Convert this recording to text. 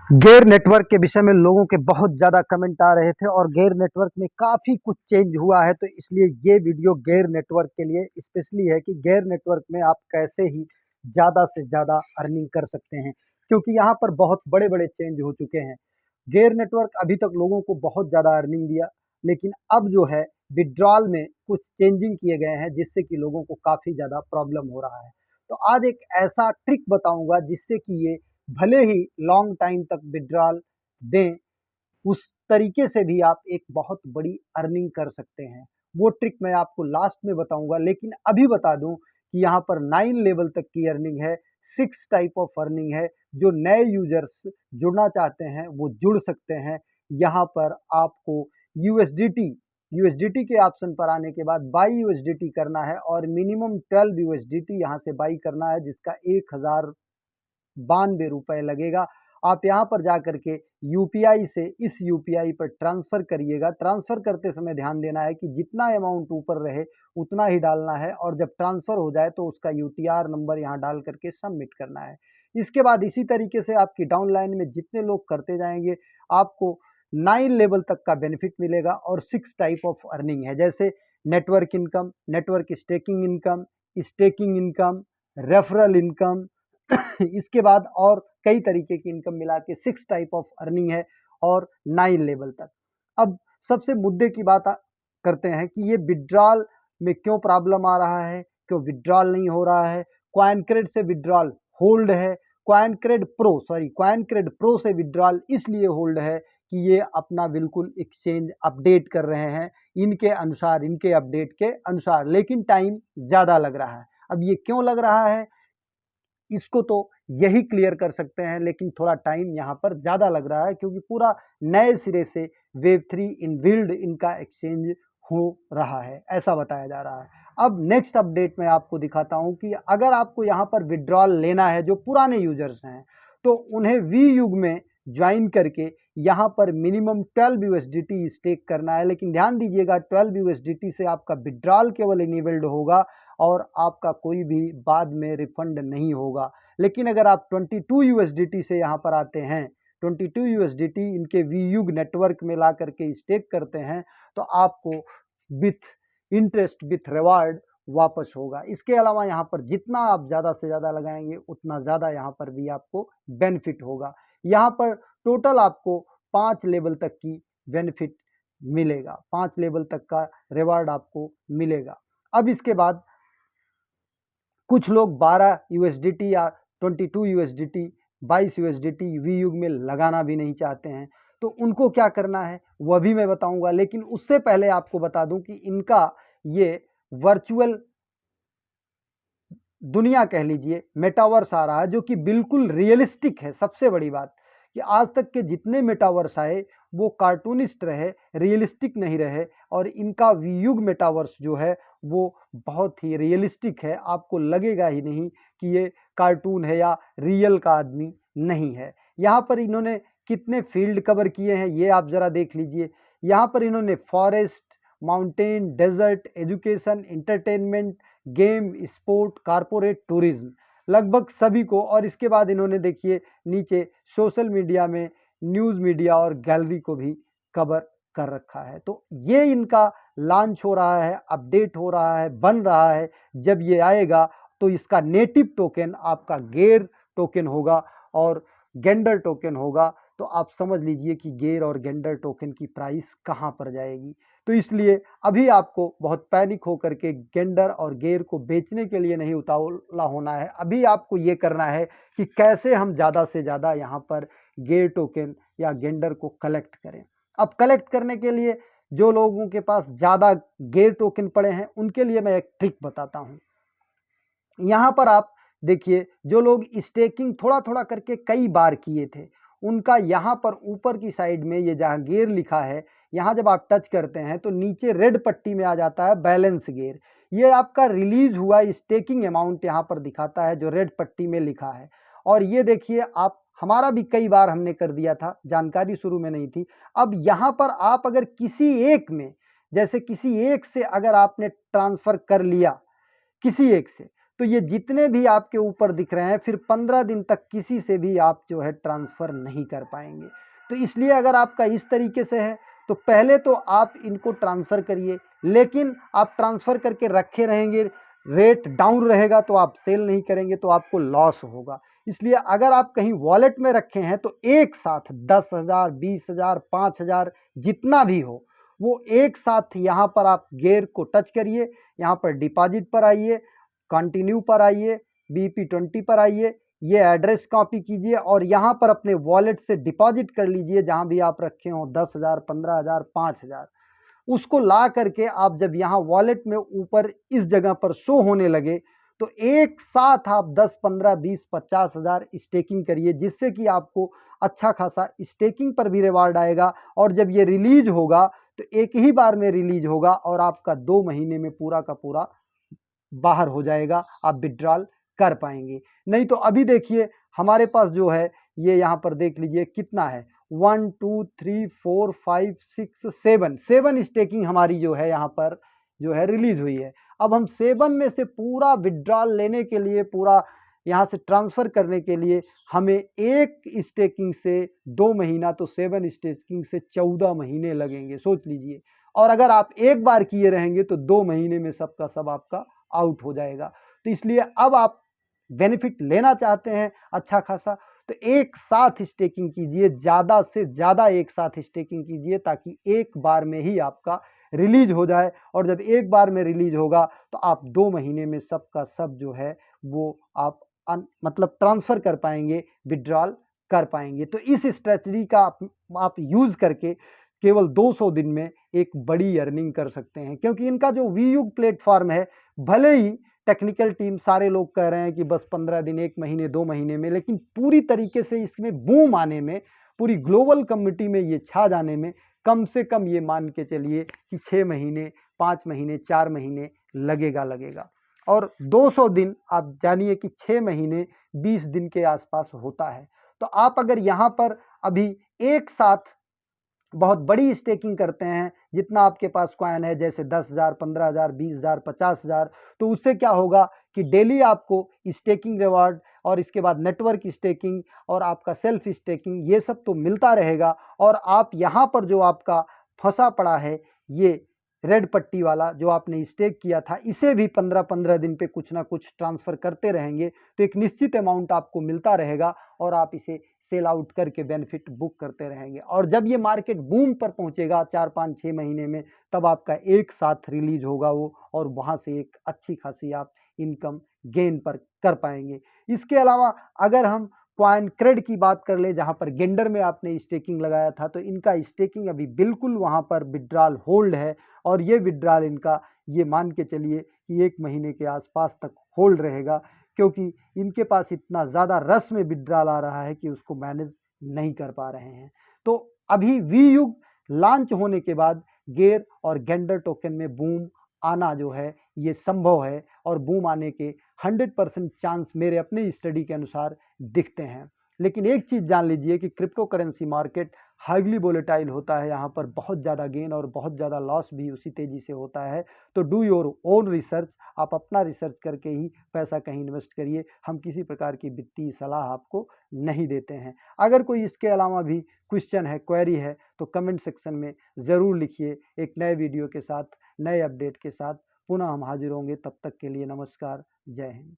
Gear network के विषय में लोगों के बहुत ज़्यादा कमेंट आ रहे थे और गेयर नेटवर्क में काफ़ी कुछ चेंज हुआ है, तो इसलिए ये वीडियो गेयर नेटवर्क के लिए स्पेशली है कि गेयर नेटवर्क में आप कैसे ही ज़्यादा से ज़्यादा अर्निंग कर सकते हैं, क्योंकि यहाँ पर बहुत बड़े-बड़े चेंज हो चुके हैं। गेयर नेटवर्क अभी तक लोगों को बहुत ज़्यादा अर्निंग दिया, लेकिन अब जो है विथड्रॉल में कुछ चेंजिंग किए गए हैं, जिससे कि लोगों को काफ़ी ज़्यादा प्रॉब्लम हो रहा है। तो आज एक ऐसा ट्रिक बताऊँगा जिससे कि ये भले ही लॉन्ग टाइम तक विथड्रॉल दें, उस तरीके से भी आप एक बहुत बड़ी अर्निंग कर सकते हैं। वो ट्रिक मैं आपको लास्ट में बताऊँगा, लेकिन अभी बता दूँ कि यहाँ पर 9 लेवल तक की अर्निंग है, 6 टाइप ऑफ अर्निंग है। जो नए यूज़र्स जुड़ना चाहते हैं, वो जुड़ सकते हैं। यहाँ पर आपको यूएसडीटी यूएसडीटी के ऑप्शन पर आने के बाद बाई यूएसडीटी करना है और मिनिमम 12 यूएसडीटी यहाँ से बाई करना है, जिसका 1092 रुपए लगेगा। आप यहाँ पर जाकर के यूपीआई से इस यूपीआई पर ट्रांसफ़र करिएगा। ट्रांसफ़र करते समय ध्यान देना है कि जितना अमाउंट ऊपर रहे उतना ही डालना है, और जब ट्रांसफ़र हो जाए तो उसका यूटीआर नंबर यहाँ डाल करके सबमिट करना है। इसके बाद इसी तरीके से आपकी डाउनलाइन में जितने लोग करते जाएंगे, आपको 9 लेवल तक का बेनिफिट मिलेगा और 6 टाइप ऑफ अर्निंग है, जैसे network income, network staking income, referral income. इसके बाद और कई तरीके की इनकम मिला के 6 टाइप ऑफ अर्निंग है और 9 लेवल तक। अब सबसे मुद्दे की बात करते हैं कि ये विथड्रॉल में क्यों प्रॉब्लम आ रहा है, क्यों विथड्रॉल नहीं हो रहा है। कॉइनक्रेड से विथड्रॉल होल्ड है, कॉइनक्रेड प्रो से विथड्रॉल इसलिए होल्ड है कि ये अपना बिल्कुल एक्सचेंज अपडेट कर रहे हैं इनके अनुसार, इनके अपडेट के अनुसार, लेकिन टाइम ज़्यादा लग रहा है। अब ये क्यों लग रहा है, इसको तो यही क्लियर कर सकते हैं, लेकिन थोड़ा टाइम यहाँ पर ज़्यादा लग रहा है, क्योंकि पूरा नए सिरे से वेब3 इनबिल्ड इनका एक्सचेंज हो रहा है, ऐसा बताया जा रहा है। अब नेक्स्ट अपडेट में आपको दिखाता हूँ कि अगर आपको यहाँ पर विड्रॉल लेना है, जो पुराने यूजर्स हैं, तो उन्हें वी युग में ज्वाइन करके यहाँ पर मिनिमम 12 यूएसडीटी स्टेक करना है। लेकिन ध्यान दीजिएगा, 12 यूएसडीटी से आपका विड्रॉल केवल इनेबल्ड होगा और आपका कोई भी बाद में रिफंड नहीं होगा। लेकिन अगर आप 22 यूएसडीटी से यहाँ पर आते हैं, 22 यूएसडीटी इनके वीयुग नेटवर्क में ला करके स्टेक करते हैं, तो आपको विथ इंटरेस्ट विथ रिवार्ड वापस होगा। इसके अलावा यहाँ पर जितना आप ज़्यादा से ज़्यादा लगाएंगे, उतना ज़्यादा यहाँ पर भी आपको बेनिफिट होगा। यहाँ पर टोटल आपको 5 लेवल तक की बेनिफिट मिलेगा, 5 लेवल तक का रिवार्ड आपको मिलेगा। अब इसके बाद कुछ लोग 12 यूएसडीटी या 22 यूएसडीटी, 22 यूएसडीटी वी युग में लगाना भी नहीं चाहते हैं, तो उनको क्या करना है वह भी मैं बताऊंगा। लेकिन उससे पहले आपको बता दूं कि इनका ये वर्चुअल दुनिया कह लीजिए, मेटावर्स आ रहा है, जो कि बिल्कुल रियलिस्टिक है। सबसे बड़ी बात कि आज तक के जितने मेटावर्स आए वो कार्टूनिस्ट रहे, रियलिस्टिक नहीं रहे, और इनका वियुग मेटावर्स जो है वो बहुत ही रियलिस्टिक है। आपको लगेगा ही नहीं कि ये कार्टून है या रियल का आदमी नहीं है। यहाँ पर इन्होंने कितने फील्ड कवर किए हैं ये आप ज़रा देख लीजिए। यहाँ पर इन्होंने forest, mountain, desert, education, entertainment, game, sport, corporate, tourism, लगभग सभी को। और इसके बाद इन्होंने देखिए नीचे सोशल मीडिया में न्यूज़ मीडिया और गैलरी को भी कवर कर रखा है। तो ये इनका लॉन्च हो रहा है, अपडेट हो रहा है, बन रहा है। जब ये आएगा तो इसका नेटिव टोकन आपका गेर टोकन होगा और गेंडर टोकन होगा। तो आप समझ लीजिए कि गेर और गेंडर टोकन की प्राइस कहाँ पर जाएगी। तो इसलिए अभी आपको बहुत पैनिक होकर के गेंडर और गेर को बेचने के लिए नहीं उतावला होना है। अभी आपको ये करना है कि कैसे हम ज़्यादा से ज़्यादा यहाँ पर गेर टोकन या गेंडर को कलेक्ट करें। अब कलेक्ट करने के लिए जो लोगों के पास ज़्यादा गेर टोकन पड़े हैं, उनके लिए मैं एक ट्रिक बताता हूँ। यहाँ पर आप देखिए, जो लोग स्टेकिंग थोड़ा थोड़ा करके कई बार किए थे, उनका यहाँ पर ऊपर की साइड में ये जहाँ गेर लिखा है, यहाँ जब आप टच करते हैं तो नीचे रेड पट्टी में आ जाता है बैलेंस गेर। ये आपका रिलीज हुआ स्टेकिंग अमाउंट यहाँ पर दिखाता है, जो रेड पट्टी में लिखा है। और ये देखिए, आप हमारा भी कई बार हमने कर दिया था, जानकारी शुरू में नहीं थी। अब यहाँ पर आप अगर किसी एक में, जैसे किसी एक से अगर आपने ट्रांसफ़र कर लिया, किसी एक से, तो ये जितने भी आपके ऊपर दिख रहे हैं फिर 15 दिन तक किसी से भी आप जो है ट्रांसफ़र नहीं कर पाएंगे। तो इसलिए अगर आपका इस तरीके से है तो पहले तो आप इनको ट्रांसफ़र करिए, लेकिन आप ट्रांसफ़र करके रखे रहेंगे, रेट डाउन रहेगा तो आप सेल नहीं करेंगे तो आपको लॉस होगा। इसलिए अगर आप कहीं वॉलेट में रखे हैं तो एक साथ 10,000, 20,000, 5,000 जितना भी हो, वो एक साथ यहाँ पर आप गेयर को टच करिए, यहाँ पर डिपॉजिट पर आइए, कंटिन्यू पर आइए, BP20 पर आइए, ये एड्रेस कॉपी कीजिए और यहाँ पर अपने वॉलेट से डिपॉजिट कर लीजिए जहाँ भी आप रखे हों 10,000, 15,000, 5,000। उसको ला करके आप जब यहाँ वॉलेट में ऊपर इस जगह पर शो होने लगे तो एक साथ आप 10, 15, 20, 50,000 स्टेकिंग करिए, जिससे कि आपको अच्छा खासा स्टेकिंग पर भी रिवार्ड आएगा। और जब ये रिलीज होगा तो एक ही बार में रिलीज होगा और आपका 2 महीने में पूरा का पूरा बाहर हो जाएगा, आप विड्रॉल कर पाएंगे। नहीं तो अभी देखिए हमारे पास जो है ये यहाँ पर देख लीजिए कितना है, 1 2 3 4 5 6 7 स्टेकिंग हमारी जो है यहाँ पर जो है रिलीज हुई है। अब हम 7 में से पूरा विड्रॉल लेने के लिए, पूरा यहाँ से ट्रांसफ़र करने के लिए हमें एक स्टेकिंग से 2 महीना, तो 7 स्टेकिंग से 14 महीने लगेंगे, सोच लीजिए। और अगर आप एक बार किए रहेंगे तो 2 महीने में सबका सब आपका आउट हो जाएगा। तो इसलिए अब आप बेनिफिट लेना चाहते हैं अच्छा खासा, तो एक साथ स्टेकिंग कीजिए, ज़्यादा से ज़्यादा एक साथ स्टेकिंग कीजिए ताकि एक बार में ही आपका रिलीज हो जाए। और जब एक बार में रिलीज होगा तो आप 2 महीने में सबका सब जो है वो आप मतलब ट्रांसफ़र कर पाएंगे, विड्रॉल कर पाएंगे। तो इस स्ट्रेटजी का आप यूज़ करके केवल 200 दिन में एक बड़ी अर्निंग कर सकते हैं, क्योंकि इनका जो वीयूग प्लेटफॉर्म है, भले ही टेक्निकल टीम सारे लोग कह रहे हैं कि बस 15 दिन, 1 महीने, 2 महीने में, लेकिन पूरी तरीके से इसमें बूम आने में, पूरी ग्लोबल कम्युनिटी में ये छा जाने में कम से कम ये मान के चलिए कि 6 महीने, 5 महीने, 4 महीने लगेगा। और 200 दिन आप जानिए कि 6 महीने 20 दिन के आसपास होता है। तो आप अगर यहाँ पर अभी एक साथ बहुत बड़ी स्टेकिंग करते हैं, जितना आपके पास कॉइन है, जैसे 10,000, 15,000, 20,000, 50,000, तो उससे क्या होगा कि डेली आपको स्टेकिंग रिवार्ड और इसके बाद नेटवर्क स्टेकिंग और आपका सेल्फ स्टेकिंग ये सब तो मिलता रहेगा। और आप यहाँ पर जो आपका फंसा पड़ा है, ये रेड पट्टी वाला जो आपने स्टेक किया था, इसे भी 15-15 दिन पे कुछ ना कुछ ट्रांसफ़र करते रहेंगे तो एक निश्चित अमाउंट आपको मिलता रहेगा और आप इसे सेल आउट करके बेनिफिट बुक करते रहेंगे। और जब ये मार्केट बूम पर पहुंचेगा 4, 5, 6 महीने में, तब आपका एक साथ रिलीज होगा वो, और वहां से एक अच्छी खासी आप इनकम गेन पर कर पाएंगे। इसके अलावा अगर हम कॉइन क्रेड की बात कर ले, जहां पर गेंडर में आपने स्टेकिंग लगाया था, तो इनका स्टेकिंग अभी बिल्कुल वहां पर विड्रॉल होल्ड है और ये विड्रॉल इनका ये मान के चलिए कि 1 महीने के आसपास तक होल्ड रहेगा, क्योंकि इनके पास इतना ज़्यादा रस में विड्रॉल आ रहा है कि उसको मैनेज नहीं कर पा रहे हैं। तो अभी वीयुग लॉन्च होने के बाद गेयर और गेंडर टोकन में बूम आना जो है ये संभव है, और बूम आने के 100% चांस मेरे अपने स्टडी के अनुसार दिखते हैं। लेकिन एक चीज़ जान लीजिए कि crypto currency market highly volatile होता है, यहाँ पर बहुत ज़्यादा गेन और बहुत ज़्यादा लॉस भी उसी तेज़ी से होता है। तो डू योर ओन रिसर्च, आप अपना रिसर्च करके ही पैसा कहीं इन्वेस्ट करिए। हम किसी प्रकार की वित्तीय सलाह आपको नहीं देते हैं। अगर कोई इसके अलावा भी क्वेश्चन है, क्वेरी है, तो कमेंट सेक्शन में ज़रूर लिखिए। एक नए वीडियो के साथ, नए अपडेट के साथ पुनः हम हाजिर होंगे। तब तक के लिए नमस्कार, जय हिंद।